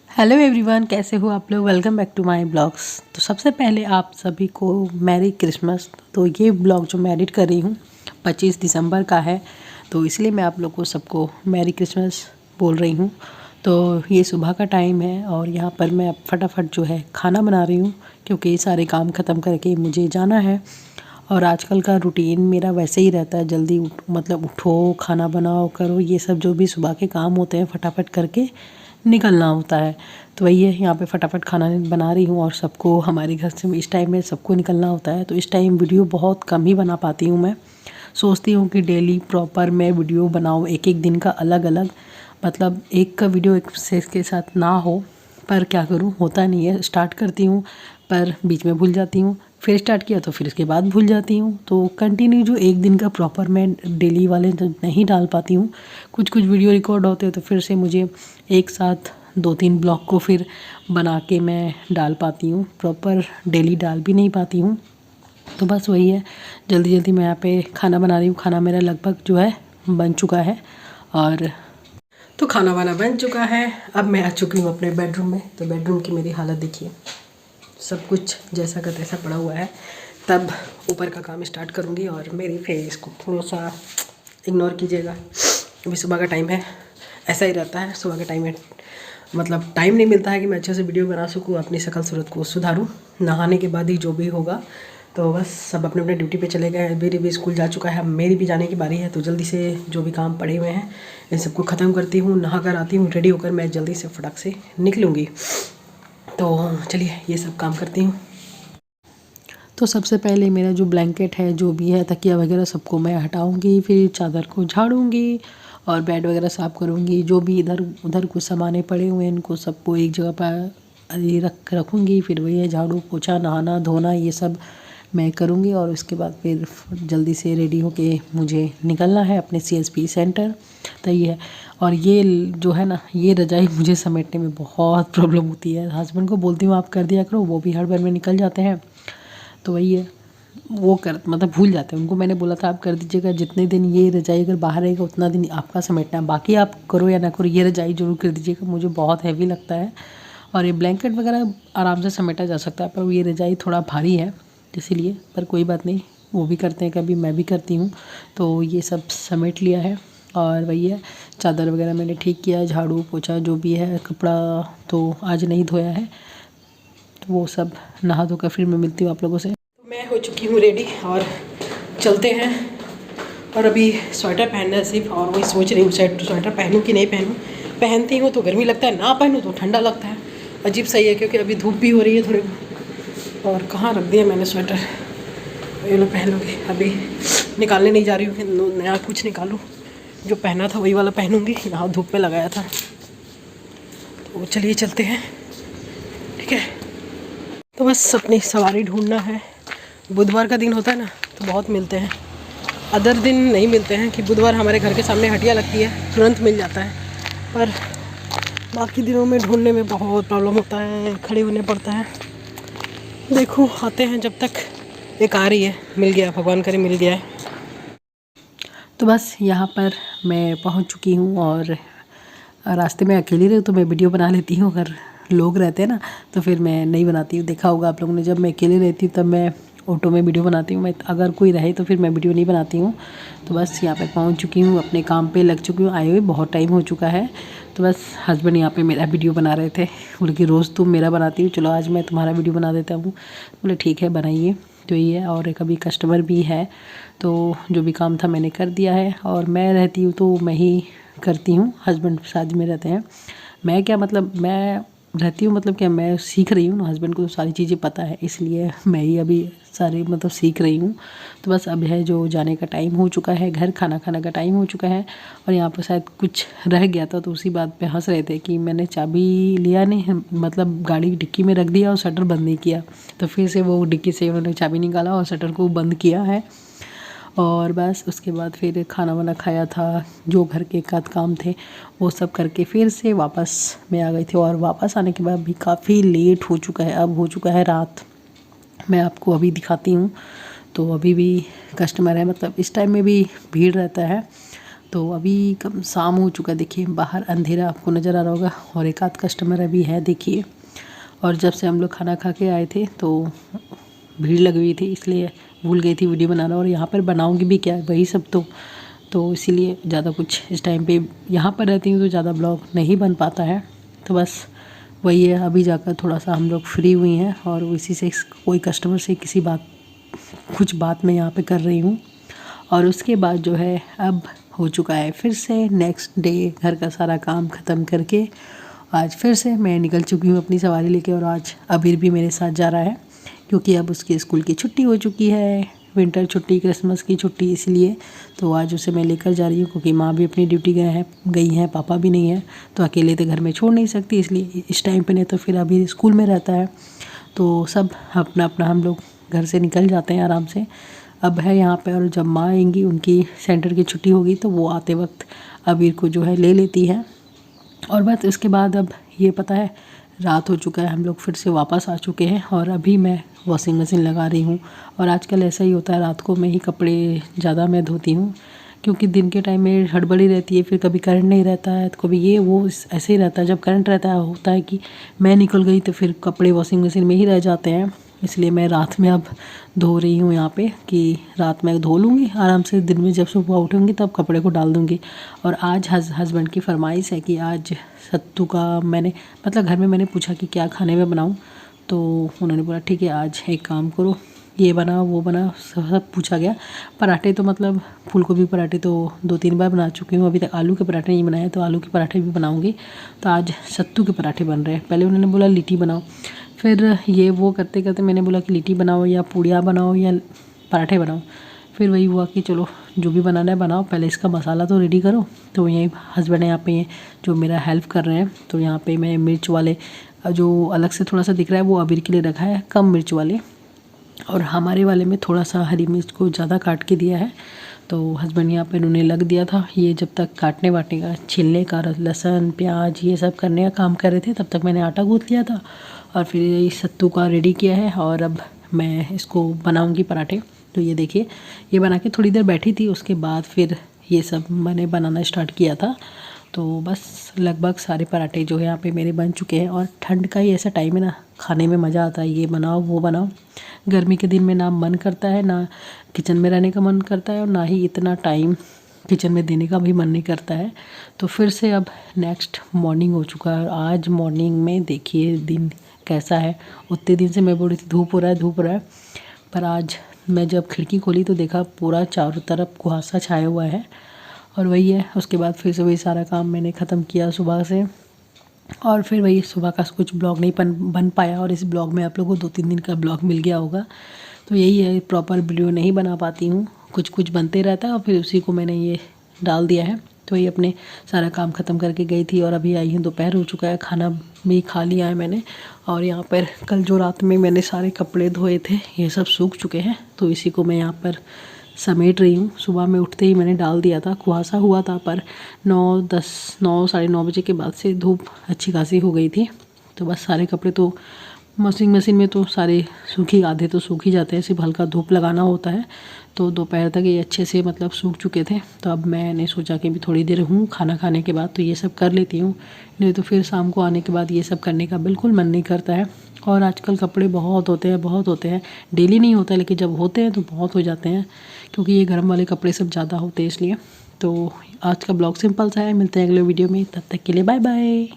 Hello everyone, कैसे हो आप लोग। Welcome back to my blogs. तो सबसे पहले आप सभी को मैरी क्रिसमस। तो ये ब्लॉग जो मैं एडिट कर रही हूँ 25 दिसंबर का है, तो इसलिए मैं आप लोग को सबको मैरी क्रिसमस बोल रही हूँ। तो ये सुबह का टाइम है और यहाँ पर मैं अब फटाफट जो है खाना बना रही हूँ, क्योंकि सारे काम ख़त्म करके मुझे जाना है। और आजकल का रूटीन मेरा वैसे ही रहता है, जल्दी मतलब उठो, खाना बनाओ, करो, ये सब जो भी सुबह के काम होते हैं फटाफट करके निकलना होता है। तो वही है, यहाँ पे फटाफट खाना बना रही हूँ और सबको, हमारे घर से इस टाइम में सबको निकलना होता है। तो इस टाइम वीडियो बहुत कम ही बना पाती हूँ। मैं सोचती हूँ कि डेली प्रॉपर मैं वीडियो बनाऊँ, एक एक दिन का अलग अलग, मतलब एक का वीडियो एक से के साथ ना हो। पर क्या करूँ, होता नहीं है। स्टार्ट करती हूँ पर बीच में भूल जाती हूँ, फिर स्टार्ट किया तो फिर उसके बाद भूल जाती हूँ। तो कंटिन्यू जो एक दिन का प्रॉपर मैं डेली वाले तो नहीं डाल पाती हूँ। कुछ कुछ वीडियो रिकॉर्ड होते हैं तो फिर से मुझे एक साथ 2-3 ब्लॉग को फिर बना के मैं डाल पाती हूँ। प्रॉपर डेली डाल भी नहीं पाती हूँ। तो बस वही है, जल्दी जल्दी मैं यहाँ पे खाना बना रही हूँ। खाना मेरा लगभग जो है बन चुका है। और तो खाना वाना बन चुका है। अब मैं आ चुकी हूँ अपने बेडरूम में। तो बेडरूम की मेरी हालत देखिए, सब कुछ जैसा का तैसा पड़ा हुआ है। तब ऊपर का काम स्टार्ट करूँगी। और मेरी फेस को थोड़ा सा इग्नोर कीजिएगा, अभी सुबह का टाइम है। ऐसा ही रहता है सुबह के टाइम में, मतलब टाइम नहीं मिलता है कि मैं अच्छे से वीडियो बना सकूँ, अपनी शक्ल सूरत को सुधारूँ। नहाने के बाद ही जो भी होगा। तो बस सब अपने अपने ड्यूटी पे चले गए हैं। मेरी भी स्कूल जा चुका है, अब मेरी भी जाने की बारी है। तो जल्दी से जो भी काम पड़े हुए हैं इन सबको ख़त्म करती हूँ, नहा कर आती हूँ, रेडी होकर मैं जल्दी से फटाक से निकलूँगी। तो चलिए ये सब काम करती हूँ। तो सबसे पहले मेरा जो ब्लैंकेट है, जो भी है, तकिया वगैरह सबको मैं हटाऊँगी, फिर चादर को झाड़ूँगी और बेड वगैरह साफ़ करूँगी। जो भी इधर उधर कुछ सामानें पड़े हुए हैं इनको सबको एक जगह पर रखूँगी। फिर वही है, झाड़ू पोछा, नहाना धोना, ये सब मैं करूँगी। और उसके बाद फिर जल्दी से रेडी होके मुझे निकलना है अपने CSP सेंटर। तो ये है। और ये जो है ना, ये रज़ाई मुझे समेटने में बहुत प्रॉब्लम होती है। हस्बैंड को बोलती हूँ आप कर दिया करो, वो भी हड़बड़ में निकल जाते हैं। तो वही है, वो कर मतलब भूल जाते हैं। उनको मैंने बोला था आप कर दीजिएगा, जितने दिन ये रजाई अगर बाहर रहेगा उतना दिन आपका समेटना है, बाकी आप करो या ना करो, ये रजाई ज़रूर कर दीजिएगा, मुझे बहुत हैवी लगता है। और ये ब्लैंकेट वगैरह आराम से समेटा जा सकता है, पर ये रजाई थोड़ा भारी है इसीलिए। पर कोई बात नहीं, वो भी करते हैं कभी, मैं भी करती हूँ। तो ये सब समेट लिया है। और वही है, चादर वगैरह मैंने ठीक किया, झाड़ू पोछा जो भी है, कपड़ा तो आज नहीं धोया है। तो वो सब नहा धोकर फिर मैं मिलती हूँ आप लोगों से। मैं हो चुकी हूँ रेडी और चलते हैं। और अभी स्वेटर पहनना है सिर्फ, और वही सोच रही हूँ स्वेटर पहनूँ कि नहीं पहनूँ। पहनती हूँ तो गर्मी लगता है, ना पहनूँ तो ठंडा लगता है। अजीब सही है, क्योंकि अभी धूप भी हो रही है थोड़ी। और कहाँ रख दिया मैंने स्वेटर, ये लो पहन लूँगी। अभी निकालने नहीं जा रही हूँ कि नया कुछ निकालूँ, जो पहना था वही वाला पहनूँगी। यहाँ धूप में लगाया था। तो चलिए चलते हैं, ठीक है। तो बस अपनी सवारी ढूंढना है। बुधवार का दिन होता है ना तो बहुत मिलते हैं, अदर दिन नहीं मिलते हैं। कि बुधवार हमारे घर के सामने हटिया लगती है, तुरंत मिल जाता है। पर बाकी दिनों में ढूंढने में बहुत प्रॉब्लम होता है, खड़े होने पड़ता है। देखो आते हैं, जब तक एक आ रही है, मिल गया, भगवान करे मिल गया है। तो बस यहाँ पर मैं पहुँच चुकी हूँ। और रास्ते में अकेली रही तो मैं वीडियो बना लेती हूँ, अगर लोग रहते हैं ना तो फिर मैं नहीं बनाती हूँ। देखा होगा आप लोगों ने, जब मैं अकेली रहती हूँ तब मैं ऑटो में वीडियो बनाती हूँ। मैं अगर कोई रहे तो फिर मैं वीडियो नहीं बनाती हूँ। तो बस यहाँ पे पहुँच चुकी हूँ, अपने काम पे लग चुकी हूँ। आए हुए बहुत टाइम हो चुका है। तो बस हस्बैंड यहाँ पे मेरा वीडियो बना रहे थे, बोले कि रोज़ तुम मेरा बनाती हो, चलो आज मैं तुम्हारा वीडियो बना देता हूँ। बोले ठीक है बनाइए। तो ये है, और एक अभी कस्टमर भी है। तो जो भी काम था मैंने कर दिया है। और मैं रहती हूँ तो मैं ही करती हूँ, हस्बैंड साथ में रहते हैं। मैं क्या मतलब, मैं रहती हूँ मतलब क्या, मैं सीख रही हूँ ना, हस्बैंड को तो सारी चीज़ें पता है, इसलिए मैं ही अभी सारी मतलब सीख रही हूँ। तो बस अब है जो जाने का टाइम हो चुका है, घर खाना खाने का टाइम हो चुका है। और यहाँ पर शायद कुछ रह गया था तो उसी बात पे हंस रहे थे कि मैंने चाबी लिया नहीं, मतलब गाड़ी डिक्की में रख दिया और शटर बंद नहीं किया। तो फिर से वो डिक्की से उन्होंने चाबी निकाला और शटर को बंद किया है। और बस उसके बाद फिर खाना वाना खाया था, जो घर के एकाध काम थे वो सब करके फिर से वापस मैं आ गई थी। और वापस आने के बाद भी काफ़ी लेट हो चुका है, अब हो चुका है रात। मैं आपको अभी दिखाती हूँ। तो अभी भी कस्टमर है, मतलब इस टाइम में भी भीड़ रहता है। तो अभी कम शाम हो चुका, देखिए बाहर अंधेरा आपको नज़र आ रहा होगा और एक आध कस्टमर अभी है देखिए। और जब से हम लोग खाना खा के आए थे तो भीड़ लगी हुई थी, इसलिए भूल गई थी वीडियो बनाना। और यहाँ पर बनाऊँगी भी क्या, वही सब तो इसीलिए ज़्यादा कुछ इस टाइम पे यहाँ पर रहती हूँ तो ज़्यादा ब्लॉग नहीं बन पाता है। तो बस वही है, अभी जाकर थोड़ा सा हम लोग फ्री हुई हैं और इसी से कोई कस्टमर से कुछ बात मैं यहाँ पे कर रही हूँ। और उसके बाद जो है अब हो चुका है फिर से नेक्स्ट डे, घर का सारा काम ख़त्म करके आज फिर से मैं निकल चुकी हूँ अपनी सवारी लेके। और आज अबीर भी मेरे साथ जा रहा है क्योंकि अब उसके स्कूल की छुट्टी हो चुकी है, विंटर छुट्टी, क्रिसमस की छुट्टी, इसलिए तो आज उसे मैं लेकर जा रही हूँ क्योंकि माँ भी अपनी ड्यूटी गई हैं, पापा भी नहीं है तो अकेले तो घर में छोड़ नहीं सकती, इसलिए इस टाइम पे नहीं तो फिर अभी स्कूल में रहता है। तो सब अपना अपना हम लोग घर से निकल जाते हैं आराम से। अब है यहाँ पे, और जब माँ आएंगी उनकी सेंटर की छुट्टी होगी तो वो आते वक्त अबीर को जो है ले लेती है। और बस उसके बाद अब ये पता है रात हो चुका है, हम लोग फिर से वापस आ चुके हैं और अभी मैं वॉशिंग मशीन लगा रही हूँ। और आजकल ऐसा ही होता है, रात को मैं ही कपड़े ज़्यादा मैं धोती हूँ क्योंकि दिन के टाइम में हड़बड़ी रहती है, फिर कभी करंट नहीं रहता है तो कभी ये वो ऐसे ही रहता है। जब करंट रहता है होता है कि मैं निकल गई तो फिर कपड़े वॉशिंग मशीन में ही रह जाते हैं, इसलिए मैं रात में अब धो रही हूँ यहाँ पे कि रात में धो लूँगी आराम से, दिन में जब सुबह उठूँगी तब कपड़े को डाल दूँगी। और आज हस्बैंड की फरमाइश है कि आज सत्तू का मैंने मतलब घर में मैंने पूछा कि क्या खाने में बनाऊँ, तो उन्होंने बोला ठीक है आज एक काम करो, ये बनाओ वो बनाओ, सब पूछा गया। पराठे तो मतलब फूल गोभी पराठे तो 2-3 बार बना चुकी हूँ, अभी तक आलू के पराठे नहीं बनाए, तो आलू के पराठे भी बनाऊँगी। तो आज सत्तू के पराठे बन रहे हैं। पहले उन्होंने बोला लिट्टी बनाओ, फिर ये वो करते करते मैंने बोला कि लिट्टी बनाओ या पूड़ियाँ बनाओ या पराठे बनाओ। फिर वही हुआ कि चलो जो भी बनाना है बनाओ, पहले इसका मसाला तो रेडी करो। तो यही हस्बैंड यहाँ पे जो मेरा हेल्प कर रहे हैं। तो यहाँ पे मैं मिर्च वाले जो अलग से थोड़ा सा दिख रहा है वो अबीर के लिए रखा है, कम मिर्च वाले, और हमारे वाले में थोड़ा सा हरी मिर्च को ज़्यादा काट के दिया है। तो हस्बैंड यहाँ पे उन्होंने लग दिया था, ये जब तक काटने वाटने का, छिलने का, लहसुन प्याज ये सब करने का काम कर रहे थे, तब तक मैंने आटा गूँथ लिया था और फिर ये सत्तू का रेडी किया है। और अब मैं इसको बनाऊंगी पराठे। तो ये देखिए, ये बना के थोड़ी देर बैठी थी, उसके बाद फिर ये सब मैंने बनाना स्टार्ट किया था। तो बस लगभग सारे पराठे जो है यहाँ पे मेरे बन चुके हैं। और ठंड का ही ऐसा टाइम है ना, खाने में मज़ा आता है, ये बनाओ वो बनाओ। गर्मी के दिन में ना मन करता है, ना किचन में रहने का मन करता है, और ना ही इतना टाइम किचन में देने का भी मन नहीं करता है। तो फिर से अब नेक्स्ट मॉर्निंग हो चुका है। आज मॉर्निंग में देखिए दिन कैसा है। उतने दिन से मैं बोल रही थी धूप हो रहा है, पर आज मैं जब खिड़की खोली तो देखा पूरा चारों तरफ कुहासा छाया हुआ है। और वही है, उसके बाद फिर से वही सारा काम मैंने ख़त्म किया सुबह से। और फिर वही सुबह का कुछ ब्लॉग नहीं बन पाया, और इस ब्लॉग में आप लोगों को 2-3 दिन का ब्लॉग मिल गया होगा। तो यही है, प्रॉपर वीडियो नहीं बना पाती हूँ, कुछ कुछ बनते रहता है और फिर उसी को मैंने ये डाल दिया है। तो ये अपने सारा काम ख़त्म करके गई थी और अभी आई हूँ, दोपहर हो चुका है, खाना भी खा लिया है मैंने। और यहाँ पर कल जो रात में मैंने सारे कपड़े धोए थे ये सब सूख चुके हैं, तो इसी को मैं यहाँ पर समेट रही हूँ। सुबह में उठते ही मैंने डाल दिया था, कुहासा हुआ था, पर 9 साढ़े 9 बजे के बाद से धूप अच्छी खासी हो गई थी। तो बस सारे कपड़े तो वॉशिंग मशीन में तो सारे आधे तो सूख ही जाते हैं, सिर्फ हल्का धूप लगाना होता है। तो दोपहर तक ये अच्छे से मतलब सूख चुके थे। तो अब मैंने सोचा कि भी थोड़ी देर हूँ खाना खाने के बाद तो ये सब कर लेती हूँ, नहीं तो फिर शाम को आने के बाद ये सब करने का बिल्कुल मन नहीं करता है। और आजकल कपड़े बहुत होते हैं, डेली नहीं होता लेकिन जब होते हैं तो बहुत हो जाते हैं, क्योंकि ये गर्म वाले कपड़े सब ज़्यादा होते हैं इसलिए। तो आज का ब्लॉग सिंपल सा है, मिलते हैं अगले वीडियो में, तब तक के लिए बाय बाय।